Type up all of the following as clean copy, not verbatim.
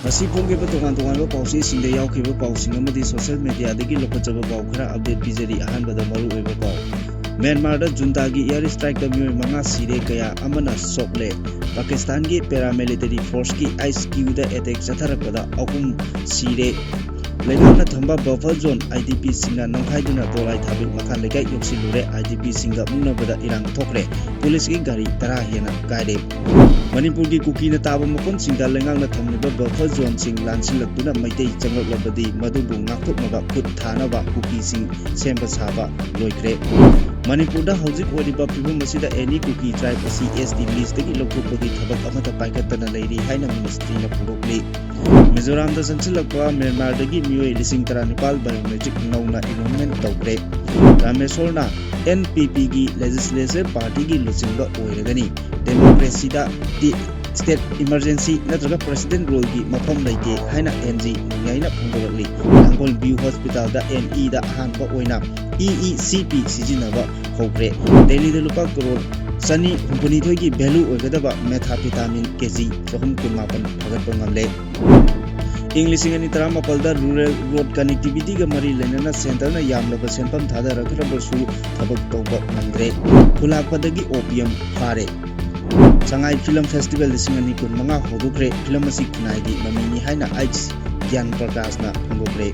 Masi Pongiba Tongan Pausi, Sinda Yaukiba Pausing, Amadi social media, the Gilopachaba Paukra, update Pizari, Ahan, the Maru Eva Pau. Myanmar Juntagi airstrike the Mu Manga Sire Kaya Amana SOKLE, Pakistan gi paramilitary force ki ISQ the attack Satarapada, Akum Sire. Legal Thamba buffer zone IDP Singa Nonghaiduna Dolai Tabi Makaleka Yoxilure IDP Singa Munabada Irang Tokre, Police Gari Tarahena Guide. Manipur Kuki Taba Mokon Singa Lengang Thamba buffer zone Sing Lansilakuna Meitei Changlk Labadi Madubu Ngakuk Maba KHUT THANABA Kuki Sing Semba Saba Loikre. Manipur da Housing Wadiba Pibu Masida any Kuki tribe CSD list the Lokopodi Tabak Amata Paikatana Lady Haina Ministry of Purokli. Mizoram the Sansilakwa Myanmar the Gimu Lising Taranipal Biometric Nona enrollment Tokre. Ramesorna NPP gi Legislative Party gi Lusinga Oiragani. Democracy da State Emergency Natraga President role gi Mafam Laite Haina NG Yaina Pungoli. Angol View Hospital da NE da Hanba Oina. EECP Sijinaba Hogre. Daily the Lupa Kuro Sunny Humpuni gi value Ogadaba methamphetamine kg Sahum Kumapan Pagapangamle. English in Nitrama Palda rural road connectivity Gamari Lenana Center na Yamlaba Sempam Tada Rakrabasu Tabak Toba Mandre Pulapadagi Opium Hare Shanghai Film Festival Lisingani Kun Manga Hodukre Filmasi Kunaigi Mamini Haina Ice Gyan Prakasna Hungokre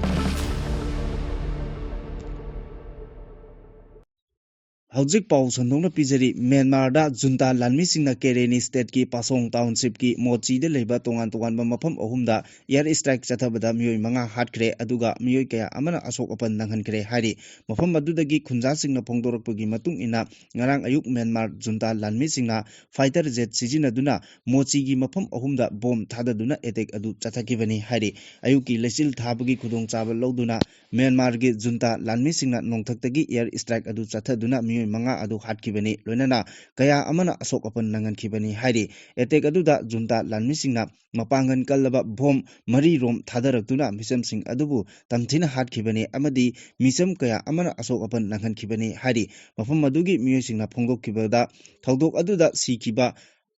Hauzik Pau Sandong Pizari Myanmar da Junta Lanmi Singna Kereni State ki Pasong Township ki Mochi de Leba Tongan Mapam Ohumda AIRSTRIKE Chatabada Miyoi Manga Hatpige aduga Miyoi Kaya Amana Asok Apan Nanghankre Hari Mapam Madudagi Khunja Singna Phongdorokpagi Matung ina Ngarang Ayuk Myanmar Junta Lanmi Singna Fighter Jet Sijinaduna Mochi gi Mapam Ohumda Bomb Thadaduna attack adu chathakibani Hari Ayuki Lesil Thabagi Khudong Chaba Loduna Myanmar gi Junta Lanmi Singna Nongthaktagi AIRSTRIKE adu chathaduna Manga adu hatkibani loinana kaya amana asok apan nangan kibani hairi attack aduda junta lanmi singna mapangan kallaba bom mari rom thadarakuna misam sing adubu tamthina hatkibani amadi misam kaya amana asok apan nangan kibani hairi mafam madugi miyo singna phongdok kibada thodok aduda sikiba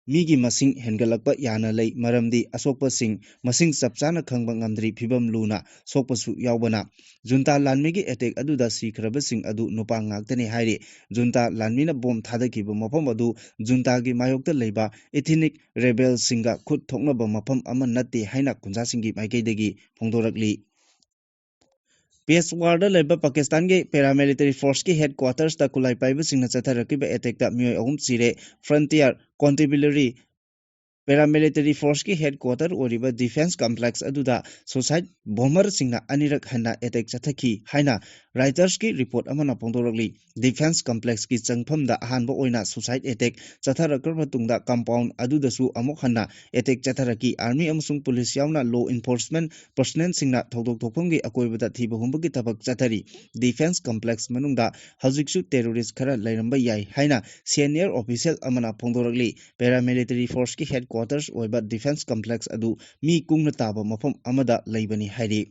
Migi Masing Hengalakpa Yana Lay Maramdi Asokpa Sing Masing Sapsana Kangba Ngamdri Pibam Luna Sokpasu Yaubana Junta Lanmigi attack aduda Sikraba Sing adu Nupa Ngaktani Hairi Junta Lanmina Bom Thadakiba Mapam adu Junta gi Mayokta Leba Ethnic Rebel Singa KHUT Thoknaba Mapam Amanati Haina Kunja Singi Maikaidagi Phongdorakli Peshawar leba Pakistan ge paramilitary force ki headquarters ta kulai paiba singna chatharakiba attack ta miyoi ahum sire frontier constabulary paramilitary force ki headquarter oriba defense complex aduda society bomber singna anirak hana attack chathaki haina writers ki report amana phongdorokli defense complex ki changpham da ahanba oina suicide attack chatharakar matungda compound adudasu amok hana attack chatharaki army amasung police yauna law enforcement personnel singna thodok thokpham gi akoibada thiba humba gi tabak chathari defense complex manungda hajiksu terrorist khara lairamba yai haina senior official amana phongdorokli paramilitary force ki headquarters oiba defense complex adu mi kungna taba mafam amada laibani hairi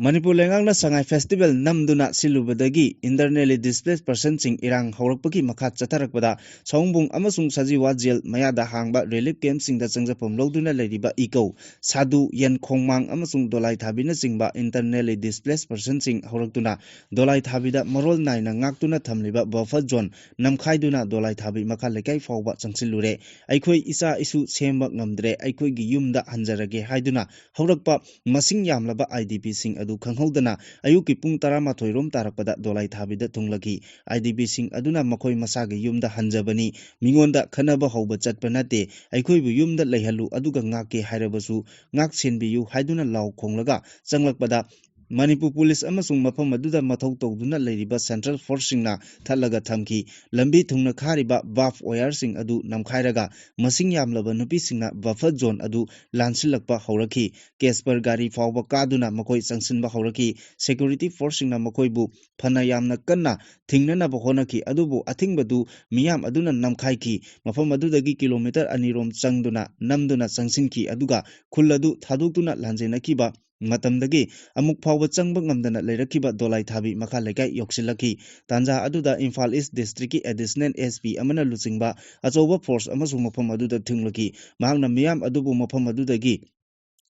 Manipur Lengang Sangai Festival Namduna Silubadagi internally displaced persons sing Irang Horakpaki Makat Chatarakpada Songbung Amasung Sajiwa Jail Mayada Hangba relief camp sing the Changjapam Loduna Ladiba Eco Sadu Yen Kongmang Amasung Dolai Thabina Singba internally displaced persons sing Horaktuna Dolai Thabida Morol Naina Ngaktuna Thamliba Buffer Zone Namkhaiduna Dolai Thabi Makalekai Fawba Changsilure Aikoi Isa Isu Sembak Ngamdre Aikoi gi Yumda Hanjarage Haiduna Horakpa Masing Yamlaba IDP sing adu khanghodana ayuki pung 12 rom tarakpada dolai thabida tunglaki IDP sing aduna makoi masagi yumda hanjabani mingonda khanaba hauba chatpanate aikoibu yumda leihalu aduga ngake hairabasu ngak senbiyu haiduna law khonglaga changlakpada Manipur Police amasung mafam aduda mathau tawduna leiriba Central Force singna thalaga thamki lambi thungna khariba buff wire sing adu namkhairaga masing yamlaba nupi singna buffer zone adu lansilakpa hauraki Kesper gari fawba kaduna makoi changsinba hauraki security force singna makoibu phana yamna kanna thingnana bahonaki adubu athingbadu miyam aduna namkhaiki mafam adudagi kilometer anirom changduna namduna changsinki aduga khuladu thadukuna lanjenakiba matamdagi amuk phawba changba ngamdana leirakiba dolai thabi makha lekai yoksilaki tanja aduda Imphal East District ki additional SP amana luchingba achoba force amasung mafam aduda thinglaki mahangna miyam adubu mafam adudagi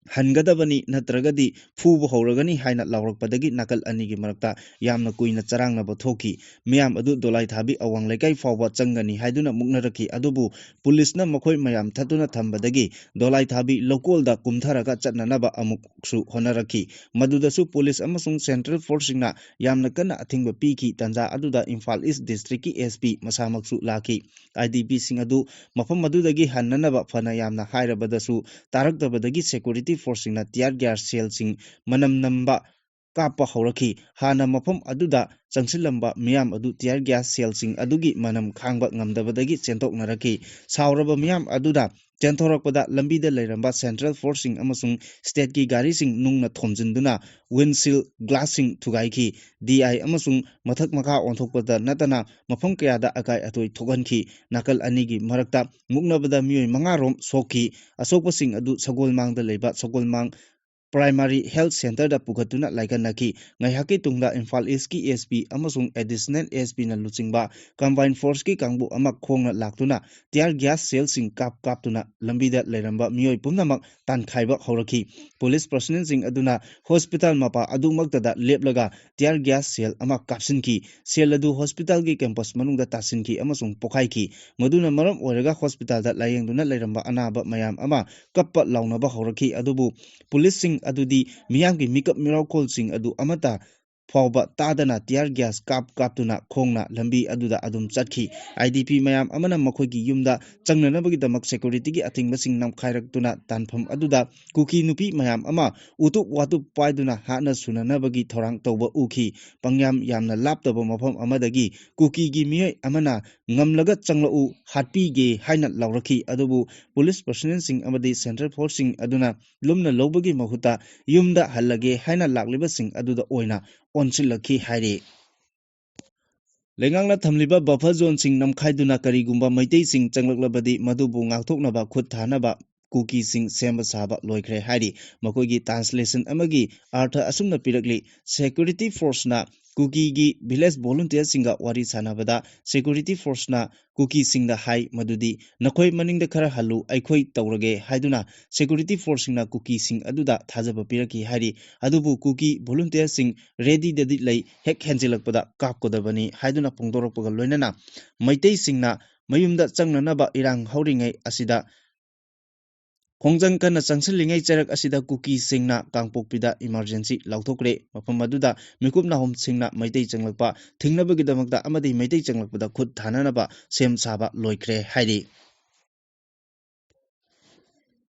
Hangadabani Natragadi, Fu Horagani, Haina Laurakpadagi, Nakal Anigi Marakta, Yamna Kuina Charanga Bothoki, Miam Adu Dolai Tabi, Awang Lekai Fawa Changani, Haiduna Mugnaraki, Adubu, Pulisna Makoi Mayam Tatuna Tambadagi, Dolai Tabi, Lokolda Kumtharaga Chatnanaba Amuksu Honaraki, Madudasu Police Amasung Central Forcingna, Yamna Kana Atingba Piki, Tanza Aduda, Imphal East District SP, Masamaksu Laki, IDP Singadu, Mafam Madudagi Hananaba Fana Yamna Hairabadasu, Tarakdabadagi Security Forcing na tiar gas sel sing manam namba kapa horaki hana mafam aduda changsilamba miyam adu tiar gas sel sing adugi manam khangba ngamdabadagi chentok sauraba miyam aduda chentorakpada lambida leiramba central forcing amasung state ki gari sing nungna thomjinduna windshield glassing thugaiki di amasung mathak makha onthokpada natana mafam kayada akai atoi thoganki nakal anigi marakta muknabada miyoi mangarom soki asokpasing adu sagol mangda leiba sagol mang Primary Health Center da Pugatuna Laikanaki, Ngayaki Tunga Imphal East ki SP amasung additional SP na luchingba combined force ki kangbu amak khongna laktuna tiar gas sel sing kap tuna lambida leiramba miyoi pumnamak tankhaiba horaki police personnel sing aduna hospital mapa adumaktada leplaga tiar gas sel amak kapsinki sel adu hospital ki campus manungda tasinki amasung pokaiki maduna maram oiraga hospital da layengduna leiramba anaba mayam ama kappa launaba horaki adubu police sing adudi miyamgi mikap miracle sing adu amata fawba tadana tiar gas kap tuna khongna lambi aduda adum chatki IDP mayam amana makhogi yumda changnanabagi damak security gi athingba sing nam khairak tuna tanpham aduda kuki nupi mayam ama utup watup paiduna hana sunanabagi thorang tawba uki pangyam yamna laptaba mafam amadagi kuki gi miyai amana ngamlaga changlau Hatpige haina lauraki adubu police personnel sing amadi central forcing aduna lumna lobagi mahuta yumda hallage haina lakliba sing aduda oina onsilaki haire Lengangla thamliba buffer zone sing namkhaiduna karigumba Meitei sing changlak madubu ngakthoknaba khut thanaba kuki sing semba saba loikhre hari makogi translation amagi artha asumna pirakli security force na kuki gi village volunteer singa wari sanabada security force na kuki singda hai madudi nakhoi maningda khara halu aikhoi tawrage haiduna security force na kuki sing aduda thajaba piraki hari adubu kuki volunteer sing ready dedi lei hek henjilakpada kapkodabani haiduna pongdorakpaga loinana Meitei singna mayumda changnanaba irang hauringai asida Kongjang kana changsilingai charak asida kuki singna Kangpokpida emergency Laothokhre mafam aduda mikupna hom singna Meitei changlakpa thingnabagidamagda amadi Meitei changlakpada khut thananaba sem saba loikhre hairi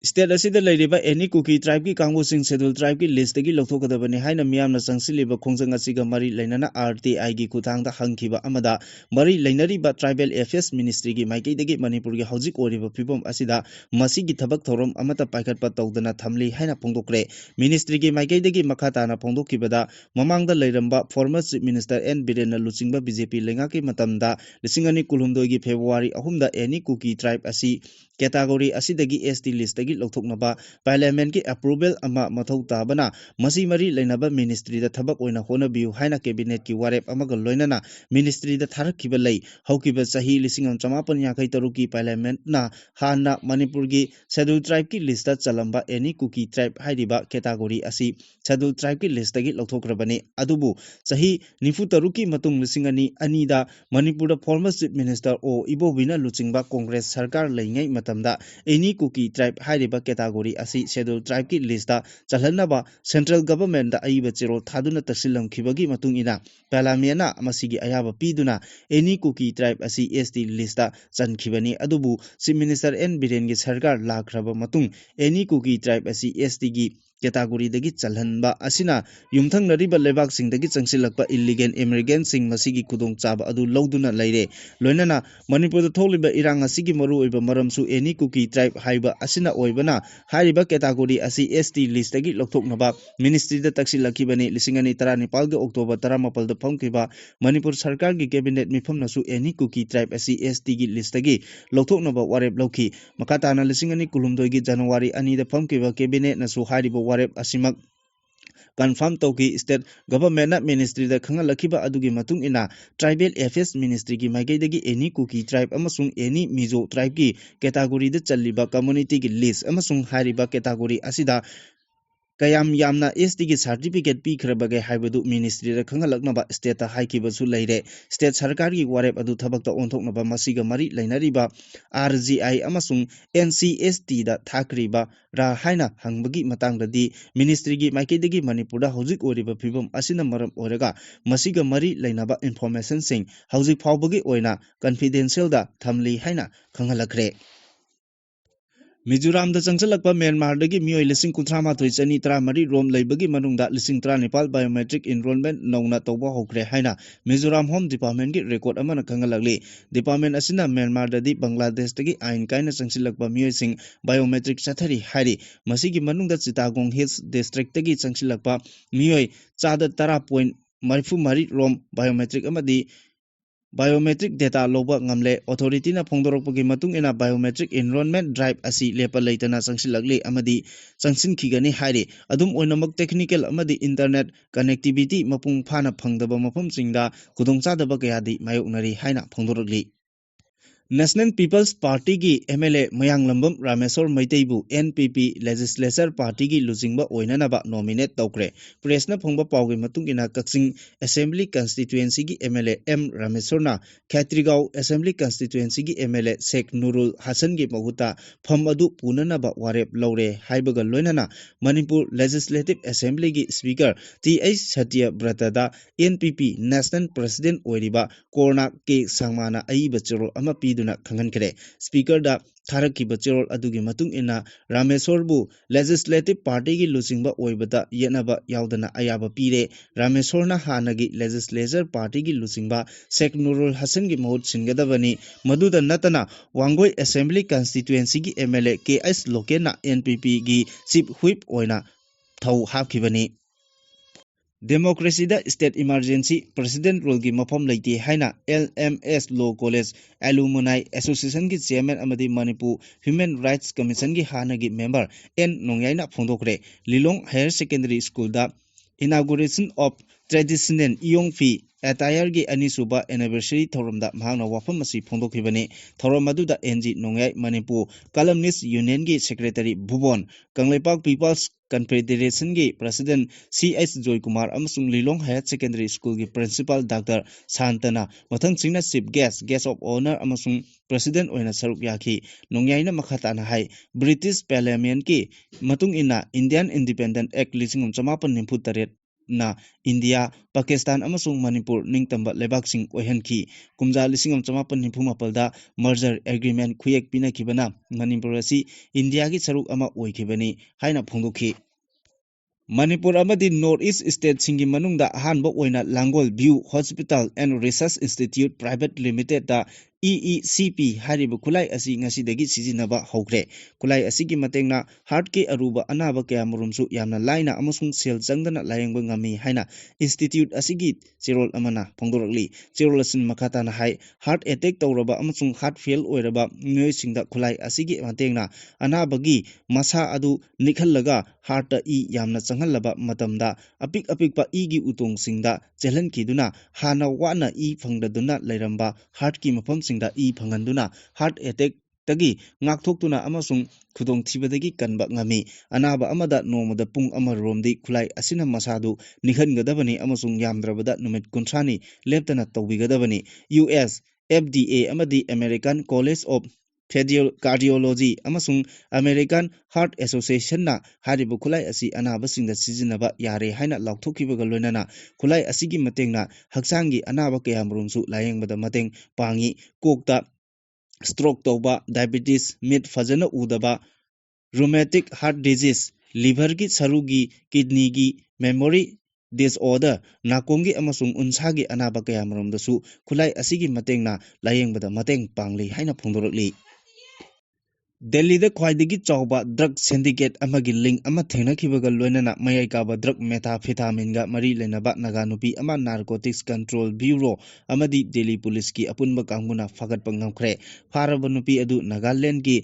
State asida leiriba any kuki tribe ki kangbu sing schedule tribe ki list gi lothokadabani haina miyamna changsiliba khongjang asiga mari leinana RTI gi kuthangda hangkiba amada mari leinariba tribal affairs ministry gi maikei dagi manipur gi hojik oriba phibom asida masi gi thabak thorom amata paikhatpa tawdana thamli haina phongdokre ministry gi maikei dagi makhatana phongdokibada mamangda leiramba former chief minister N Birena luchingba BJP lenga ki matamda lisingani kulhumdoi gi February 3 da any kuki tribe asi category asidagi ST list dagi lothoknaba parliament ki approval ama mathau tabana masi mari leinaba ministry da thabak oina honabiu haina cabinet ki warep amaga loinana ministry da tharakhiba lei haukiba sahi lisingam chamapan yakai taruki parliament na hana manipur gi schedule tribe ki list da chalamba any kuki tribe haidiba category asi schedule tribe ki list dagi lothokrabani adubu sahi nifu taruki matung lisingani anida manipur da former chief minister o ibobina luchingba congress sarkar leingai matamda any kuki tribe haidiba category asi schedule tribe ki list da chalhanaba central government da aiba chiro thaduna tasilam khibagi matung ina parliament masigi ayaba piduna any kuki tribe asi ST list da chankhibani adubu chief minister N Biren gi sarkar lakraba matung any kuki tribe asi ST gi category dagi chalhanba asina yumthang nariba lebak sing dagi changsilakpa illegal immigrant sing masigi kudong chaba adu loduna leire loinana manipur da tholiba irang asigi maru oiba maramsu any kuki tribe haiba asina oibana hariba category asi ST list dagi lokthoknaba ministry da taksilakibani lisingani 19 ga october 18 da phongkiba manipur sarkar gi cabinet mifamna su any kuki tribe asi ST gi list dagi lokthoknaba warep lokhi makatana lisingani kulumdoi gi january 2 da phongkiba cabinet na su hariba warep asimak confirm tauki state government na ministry da khangalakhiba adugi matung ina tribal affairs ministry gi maigai dagi any Kuki tribe amasung any Mizo tribe gi category da challiba community gi list amasung hariba category asida kayam yamna ST gi certificate pi khrabage haibadu ministry da khangalaknaba state ta haikibasu leire state sarkar gi warep adu thabak ta onthoknaba masiga mari lainariba RGI amasung NCST da thakriba ra haina hangbagi matangdadi ministry gi maikidagi Manipur da hojik oriba phibam asina maram oraga masiga mari lainaba information sing hojik phawbagi oina confidential da thamli haina khangalakhre Mizoram da changchalakpa Myanmar dagi mioi lising kuntrama thoi chani tra mari rom laibagi manungda lising tra Nepal biometric enrollment nauna tawba hokre haina Mizoram Home Department gi record amana khangalakli department asina Myanmar dadi Bangladesh dagi ain kaina changchilakpa mioi sing biometric chathari hari masigi manungda Chittagong Hills district dagi changchilakpa mioi chada 10.marifu mari rom biometric amadi Biometric data loba ngamle authority na phongdorokpagi matung ina biometric enrollment drive asi lepa leitana changsilakli amadi changsin khigani hairi adum oinamak technical amadi internet connectivity mapung phana phangdaba mafam singda khudongchadaba kayadi mayoknari haina phongdorokli National People's Party gi MLA Mayang Lambam Rameswar Meitei bu NPP Legislature Party gi lujingba oinanaba nominate tawkre Presna phongba pawgi matung ina Kaksing Assembly Constituency gi MLA M Rameswar na Khatrigau Assembly Constituency gi MLA Sheikh Nurul Hasan gi mahuta pham adu punanaba warep lawre haibaga loinana Manipur Legislative Assembly gi Speaker TH Satya Bratada NPP National President oiriba Korna K Sangmana aiba chero ama duna khangan kare speaker da tharaki bachirol adugi matung ina Rameswar bu legislative party gi lusingba oibada yenaba yaudana ayaba pire Rameswar na hanagi legislature party gi lusingba Sheikh Nurul Hasan gi mahut singadabani maduda natana Wangoi Assembly Constituency gi MLA KS Loke na NPP gi chief whip oina thau hapkhibani Democracy da State Emergency President role gi mafam leiti haina LMS Law College Alumni Association gi chairman amadi Manipur Human Rights Commission gi hanagi member N Nongmei na phongdokre Lilong Higher Secondary School da inauguration of traditional Yongfi attire gi anisuba anniversary thoramda mahangna wafam asi phongdokhibani thoramadu da NG Nongmei Manipur Columnist Union gi secretary Bhubon Kangla Pao People's Confederation gi President CH Joy Kumar amasung Lilong Higher Secondary School gi Principal Dr. Santana mathang chingna chief guest of honor amasung President oina saruk yakhi Nongmei na makhatana hai British Parliament ki matung ina Indian Independent Act 1948 na India Pakistan amasung Manipur ningtamba lebaksing oihanki kumja 1948 da merger agreement khuyek pinakibana Manipur asi India gi saruk ama oikibani haina phongdokhi Manipur amadi North East State singi manungda ahanba oina Langol View Hospital and Research Institute Private Limited da EECP hariba kulai asi ngasidagi sizinaba hokre kulai asigi matengna heart ke aruba anaba kaya murumsu yamna laina amasung sel changdana layengba ngami haina institute asigi chirol amana phongdorokli chirol asin makata na hai heart attack tawraba amasung heart fail oiraba ngoi singda kulai asigi matengna anabagi masa adu nikhallaga heart ta i yamna changhallaba matamda apik pa i gi utong singda chelan kiduna hana wana i phangdaduna lairamba heart ki mafam da i phanganduna heart attack tagi ngakthokuna amasung khudong thibadagi kanba ngami anaba amada nomada pung amaromdi khulai asina masadu nikhangadabani amasung yamdrabada numit kunthani leptana tawbigadabani US FDA amadi American College of Cardiology amasung American Heart Association na haribu khulai asi anaba singda sizinaba yare haina lauthokibaga loinana khulai asigi matengna haksangi anaba kayamrumsu layengbada mateng pangi kokta stroke tawba diabetes mid fajana udaba rheumatic heart disease liver gi sarugi kidney gi memory disorder nakongi amasung unsagi anaba kayamrumdasu khulai asigi matengna layengbada mateng pangli haina phongdorokli Delhi da khwaidagi chawba drug syndicate amagi link ama thengnakibaga loinana mayai kaba drug methamphetamine ga mari lenaba naga nupi ama narcotics control bureau amadi Delhi police ki apunba kangmuna fagatpa ngamkhre faraba nupi adu Nagaland ki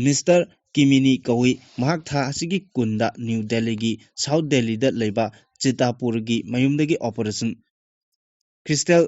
Mr. Kimini kawi mahak tha asigi kunda New Delhi gi South Delhi da leiba Chitapurgi mayumdagi operation Crystal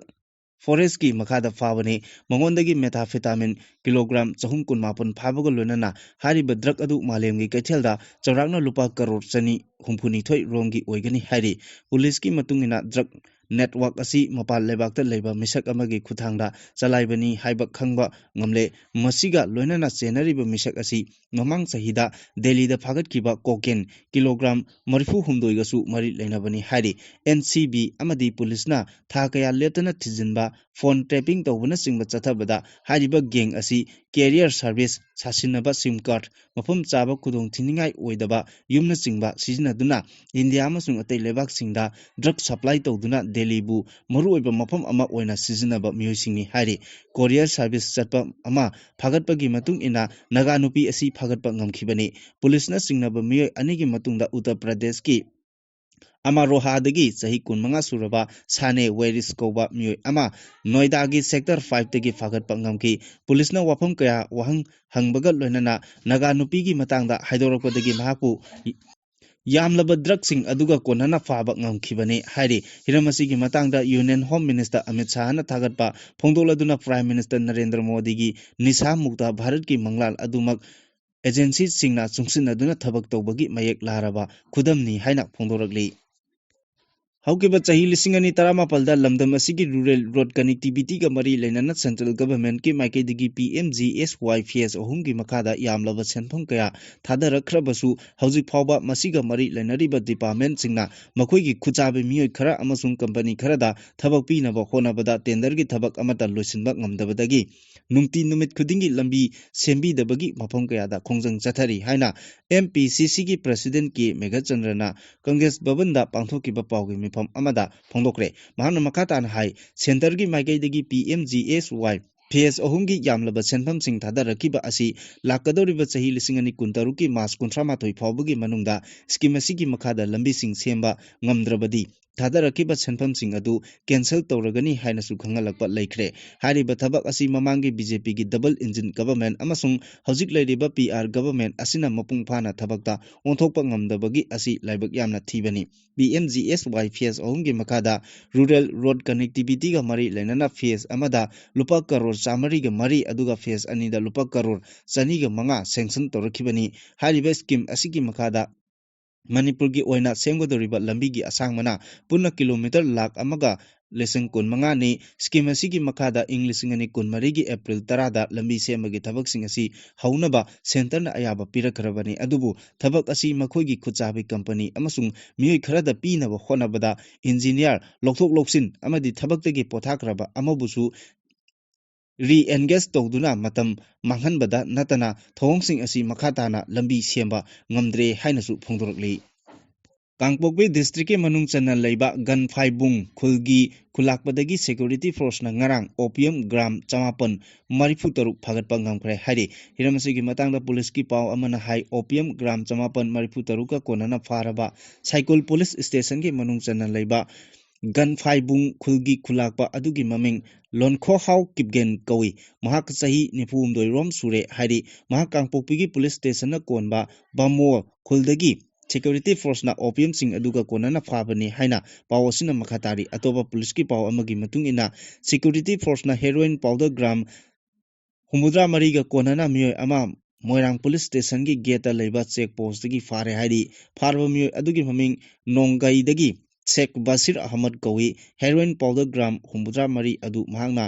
Forest ki makada fabani mangondagi methamphetamine kilogram 318 phabaga lonana hariba drug adu malemgi kaithelda chawrakna lupa crore chani humphunithoi rongi oigani hari police ki matungina drug network asi mapal lebakta leba misak amagi khuthangda chalaibani haiba khangba ngamle masiga loinana chenariba misak asi mamang sahida Delhi da phagat kiba cocaine kilogram 34 gasu mari leinabani hari NCB amadi police na tha kaya letana thijinba phone tapping tawbana singba chathabada hariba gang asi carrier service sasinaba sim card mafum chaba kudong thiningai oidaba yumna singba sijinaduna India amasung atei lebak singda drug supply tawduna Delhi bu maru oiba mafam ama oina sijinaba miyosingni hari courier service chatpa ama phagatpagi matung ina naga nupi asi phagatpa ngamkhibani police na singnaba miyoy anigi matungda Uttar Pradesh ki Amaroha dagi sahi kunmanga suraba sane Weris koba mioy ama Noida gi sector 5 dagi fagat pangam ki police na wafam kaya wahang hangbaga loinana naga nupi gi matangda haidorako dagi mahaku yamlaba drug sing aduga konana faba ngamkhibani hari hiramasi gi matangda Union Home Minister Amit Shah na thagatpa phongdoladuna Prime Minister Narendra Modi gi nisa mukta Bharat ki manglal adumak agency singna chungsinaduna thabak tawbagi mayek laraba khudamni haina phongdorakli Haukiba chahi lisingani taramapalda lamdam asigi rural road connectivity ga mari lainana central government ki maikei digi PMGSY phase ohum gi makada yamlaba senpham kaya thadarakhrabasu hauzik phawba masiga mari lainariba department singna makoi gi khuchabe miyoi khara amasung company kharada thabak pinaba honabada tender gi thabak amata loisinba ngamdabadagi nungti numit khudingi lambi sembi dabagi mafam kaya da khongjang chathari haina MPCC gi president ki Megachandrana Congress Bhavanda pangthokiba pawgi mifam amada phongdokre mahana makatan hai center gi maikai dagi PMGSY phase ohum gi yamlaba senpham sing thadarakiba asi lakadoriba chahi lisingani kuntaru ki mas 38 phawbagi manungda scheme asigi makhada lambi sing semba ngamdrabadi thadarakiba senpham sing adu cancel tawragani haina su khangalakpa laikre hariba thabak asi mamangi BJP gi double engine government amasung hojik lairiba PR government asina mapung phana thabakta onthokpa ngamdabagi asi laibak yamna thibani PMGSY phase ohum gi makada rural road connectivity ga mari lainana phase amada lupa crore chamari ga mari aduga phase anida lupa crore chani ga manga sanction tawrakibani hariba scheme asigi makada Manipur gi oina semgodoriba lambi gi asangmana punna kilometer lakh amaga lesson kun manga ni scheme asigi makada inglisingani kun mari gi April 10 da lambi semagi thabak sing asi haunaba center na ayaba pirakhrabani adubu thabak asi makhoi gi khuchabi company amasung miyoi kharada pinaba honabada engineer lokthok loksin amadi thabak tagi pothakraba amabusu re-engage tawduna matam manghanbada natana thongsing asi makhatana lambi semba ngamdre hainasu phongdorakli Kangpokpi district ke manung chana leiba gan phaibung khulgi khulakpadagi security force na ngarang opium gram 154 phagatpa ngamkhre hari hiramasi gi matangda police ki paw amana hai opium gram 154 ka konana pharaba cycle police station ke manung chana leiba gan phaibung khulgi khulakpa adugi maming lonkho hau kipgen kawi mahak sahi nipum doirom sure hari mahak Kangpokpi gi police station na konba bamo khuldagi security force na opium sing aduga konana phabani haina pawosina makhatari atoba police ki paw amagi matung ina security force na heroin powder gram humudra mariga konana miyoy ama Moirang police station gi gate leiba check post gi fare hari farba miyoy adugi maming nonggai dagi Sheikh Basir Ahmad Kawi heroin powder gram humudra mari adu mahangna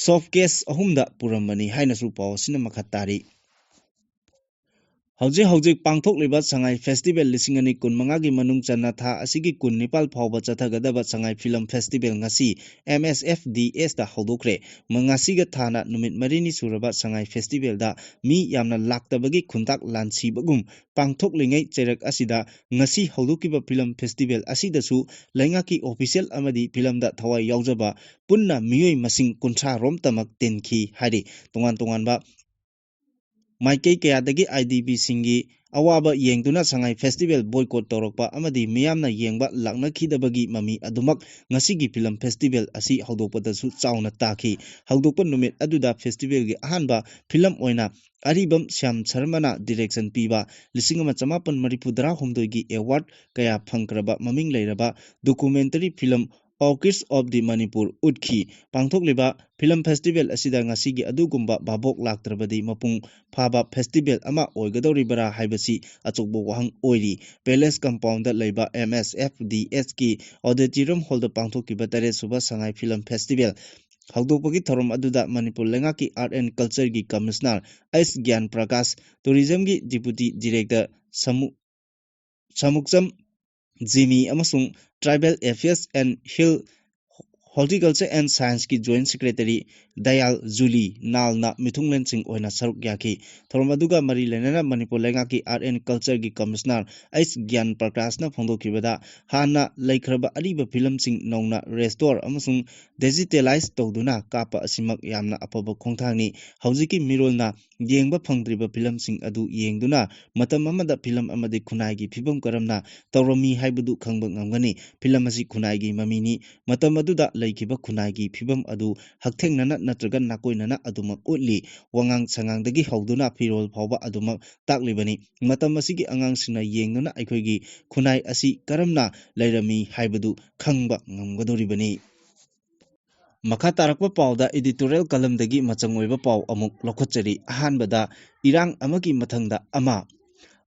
soft case ahumda puramani haina su pawosina makhatari Hauji pangthokliba Sangai Festival lisingani kun mangagi manung chana tha asigi kun nipal phawba chathagadaba Sangai Film Festival ngasi MSFDS da hodokre mangasiga thana numit marini suraba Sangai Festival da mi yamna laktabagi khuntak lansi bagum pangthoklingai cherak asida ngasi hodokiba film festival asida su laingaki official amadi film da thawai yaujaba punna miyoi masing kunthra rom tamak tenki hari tongan ba Maikei kayadagi IDP singi awaba yengduna sangai festival boycott torokpa amadi miyamna yengba laknakhidabagi mami adumak ngasigi film festival asi hawdokpadasu chauna taki hawdokpa numit aduda festival gi ahanba film oina aribam Syam Sharmana direction piba lisingama chamapan maripudra humdoigi award kaya phangkraba maming leiraba documentary film Orchids of the Manipur Utki Pangthokliba Film Festival asida ngasigi adugumba babok laktrabadi mapung phaba festival ama oigadoribara haibasi achokbo wahang oiri Palace Compound da leiba MSFDS ki auditorium hall da pangthokiba tare suba sangai film festival hawdokpagi thorom aduda Manipur lengaki art and culture gi commissioner S Gyan Prakash tourism gi deputy director Samukcham Jimmy amasung Tribal Affairs and Hill Horticulture and Science ki Joint Secretary Dayal Juli Nalna Mithunglen Singh oina saruk yaki Thoromaduga Mari Lenana Manipur Lengaki Art and Culture ki Commissioner Ais Gyan Prakashna Phongdokibada Hana Laikhraba Ariba Film Sing Nongna Restore amasung digitalize tawduna kapa asimak yamna apaba khongthangni Haujiki Mirolna Yengba Phangdriba Film Sing adu yengduna matam amada film amadi khunai gi phibam karamna tawrami haibadu khangba ngamgani film asi khunai gi mamini matam aduda laikiba khunai gi phibam adu hakthengna natraga nakoinana adumak utli wangang sangangdagi hawduna phirol phawba adumak taklibani matam asigi angangsingna yengduna aikhoigi khunai asi karamna lairami haibadu khangba ngamgadoribani Makha tarakpa pauda editorial kalamdagi machangoiba pau amuk lokhotchari ahanbada irang amagi mathangda ama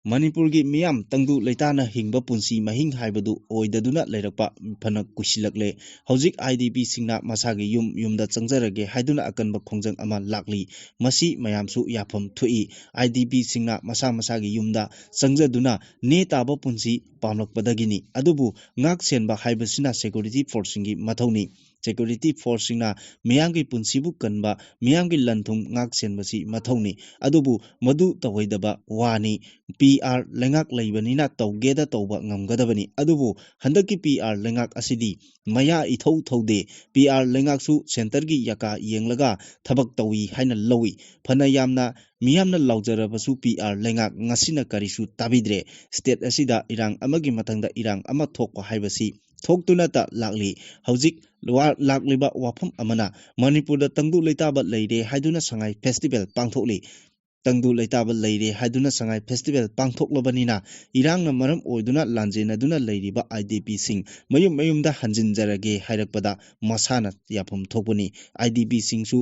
Manipurgi miyam tangdu leitana hingba punsi mahing haibadu oidaduna leirakpa phanak kusilakle hojik IDP singna masagi yumda changjarage haiduna akanba khongjang ama lakli masi mayamsu yafam thui IDP singna masagi yumda changjaduna ne taba punsi pamlakpadagini adubu ngak senba haibasina security force singi mathoni security force singna miyamgi punsibu kanba miyamgi lanthum ngak senbasi mathoni adubu madu tahoidaba wani PR lengak leibanina tawgeda tawba ngamgadabani adubu handaki PR lengak asidi maya ithau thaude PR lengak su center gi yaka yenglaga thabak tawi haina lawi phana yamna miyamna laujarabasu PR lengak ngasina karisu tabidre state asida irang amagi mathangda irang ama thokpa haibasi thoktunata lakli hojik lakliba wafam amana Manipurda tangdu leitaba leire haiduna sangai festival pangthokli tangdu leitaba leire haiduna sangai festival pangthoklabanina irangna maram oiduna lanjenaduna leiriba IDP sing mayumda hanjinjarage hairakpada masana yapum thokpani IDP singsu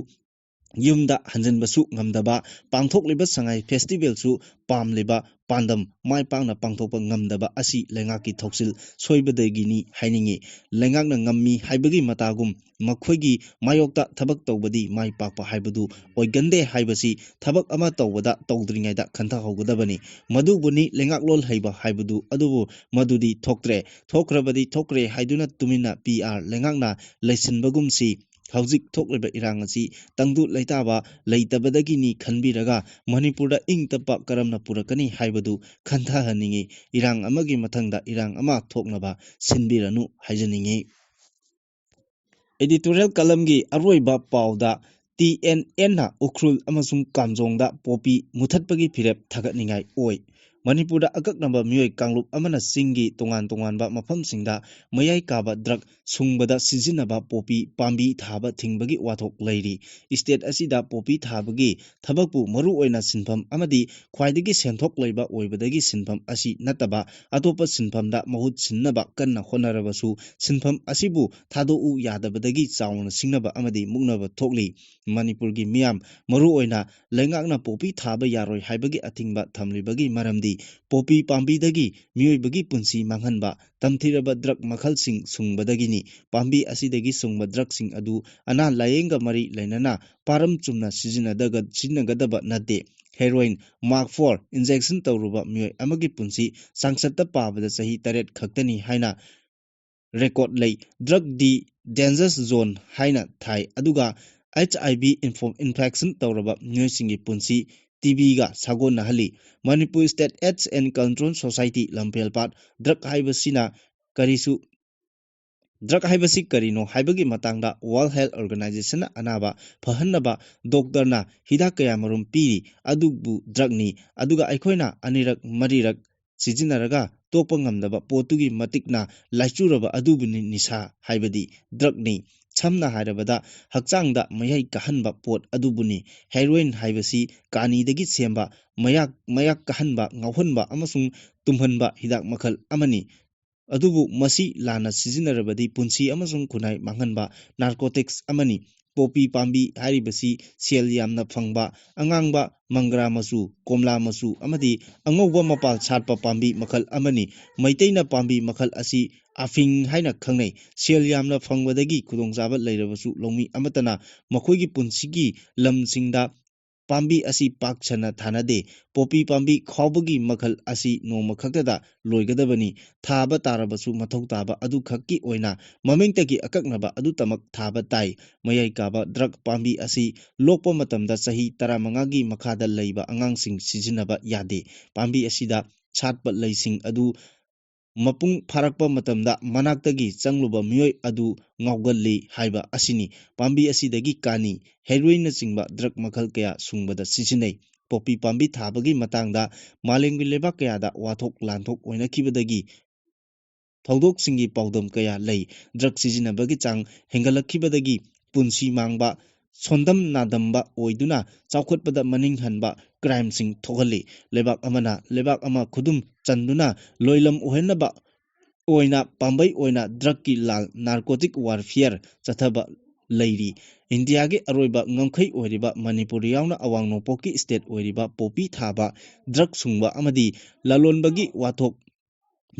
yumda hanjanbasu ngamdaba pangthokliba sangai festival su pamliba pandam mai pangna pangthokpa ngamdaba asi lengaki thoksil soibadagini hainingi lengakna ngammi haibagi matagum makhoigi mayokta thabak tawbadi mai pakpa haibadu oigande haibasi thabak ama tawbada tawdringaida khantha haugadabani madubuni lengaklol haiba haibadu adubu madudi thokrabadi thokre haiduna tumina PR lengakna leisinbagumsi hawjik thokliba irang asi tangdu leitaba leitabadagini khanbiraga Manipurda ingtapa karamna purakani haibadu khantha haningi irang amagi mathangda irang ama thoknaba sinbiranu haijaningi editorial kalamgi aroiba pauda TNN na ukrul amasung kamjongda popi muthatpagi phirep thagatningai oi Manipurda akaknamba miyoi Kanglup amana singi tonganba mafamsingda mayai kaba drug sungbada sizinaba popi pambi thaba thingbagi wathok leiri state asida popi thabagi thabakpu maru oina sinpham amadi khwaidagi senthok leiba oibadagi sinpham asi nataba atopa sinphamda mahut sinnaba kanna honarabasu sinpham asibu thado u yadabadagi chauna singnaba amadi mugnaba thokli Manipurgi miyam maru oina lengakna popi thaba yaroi haibagi athingba thamlibagi maramdi popi pambidagi miyoibagi punsi manghanba tamthiraba drug makhalsing sungbadagini pambi asidagi sungba drug sing adu ana layenga mari lainana param chumna siznagadaba nade heroin mark 4 injection tawruba miyoy amagi punsi sangsatta pabada sahi taret khaktani haina record lay drug di dangerous zone haina thai aduga HIV infection tawraba miyoy singi punsi TB ga sagon nahali Manipur State AIDS and Control Society Lampelpat drug haibasina karisu Drug haibasi karino haibagi matangda World Health Organization anaba fahanaba doctorna hidak kaya marum piri adubu drugni aduga aikhoina anirak marirak sijinaraga topa ngamdaba potugi matikna laichuraba adubuni nisa haibadi drugni chamna hairabada hakchangda mayai kahanba pot adubuni heroin haibasi kanidagi semba mayak kahanba ngauhanba amasung tumhanba hidak makhal amani adubu masi lana sizinarabadi punsi amasung kunai manghanba narcotics amani popi pambi haribasi sel yamna phangba angangba mangra masu komla masu amadi angauba mapal satpa pambi makhal amani maiteina pambi makhal asi afing haina khangnei sel yamna phangwadagi khudongchaba leirabasu longmi amatana makhoigi punsigi lamsingda pambi asi paksana thanade popi pambi khawbagi makhal asi noma khaktada loigadabani thaba tarabasu mathau taba adu khakki oina mamingtagi akaknaba adu tamak thaba tai mayai kaba drug pambi asi lokpa matamda sahi 15 gi makhada leiba angangsing sijinaba yade pambi asida chatpa leising adu mapung pharakpa matamda manaktagi changluba miyoi adu ngaugalli haiba asini pambi asidagi kani heroin na chingba drug makhal kaya sungbada sijinai popi pambi thabagi matangda malengi lebak kaya da wathok lanthok oina kibadagi thawdok singi paudam kaya lei drug sijinabagi chang hengalakibadagi punsi mangba sondam nadamba oiduna chawkhotpada maning hanba crime sing thogali lebak ama khudum chanduna loilam ohenaba oina pambai oina drug ki lal narcotic warfare chathaba leiri India ge aroiba ngamkhai oiriba Manipur yauna awang nongpoki state oiriba popi thaba drug sungba amadi lalonbagi wathok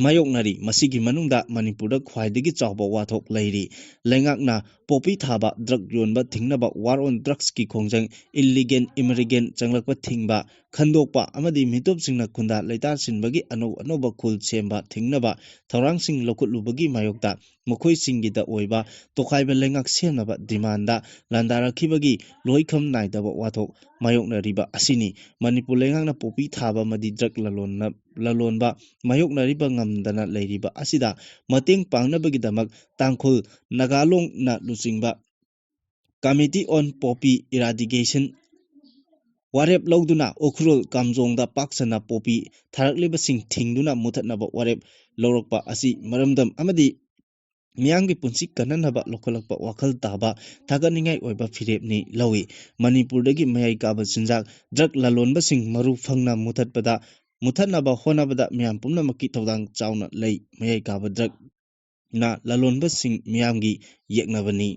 mayoknari masigi manungda Manipurda khwaidagi chawba wathok leiri lengakna popi thaba drug yonba thingnaba war on drugs ki khongjang illegal immigrant changlakpa thingba khandokpa amadi mitop singna khunda leitar sinbagi anoba khul semba thingnaba thaurangsing lokutlubagi mayokta mokhoi singida oiba tokhaiba lengak semnaba demanda landarakhibagi loikham naidaba wathok mayoknariba asini Manipur lengakna popi thaba madi drug lalonba mayoknariba ngamdana leiriba asida mateng pangnabagi damak tangkhul nagalong na luchingba Committee on Poppy Eradication warep lauduna okhrul kamjongda paksana popi tharaklibasing thingduna muthatnaba warep lawrakpa asi maramdam amadi miyangi punsi kananaba lokalakpa wakhal taba thaganingai oiba phirepni lawi Manipurdagi mayai kaba sinjak drug lalonbasing maru phangna muthatnaba honabada miyam pumnamaki tawdang chawna lei mayai kaba drug na lalonbasing miyamgi yeknabani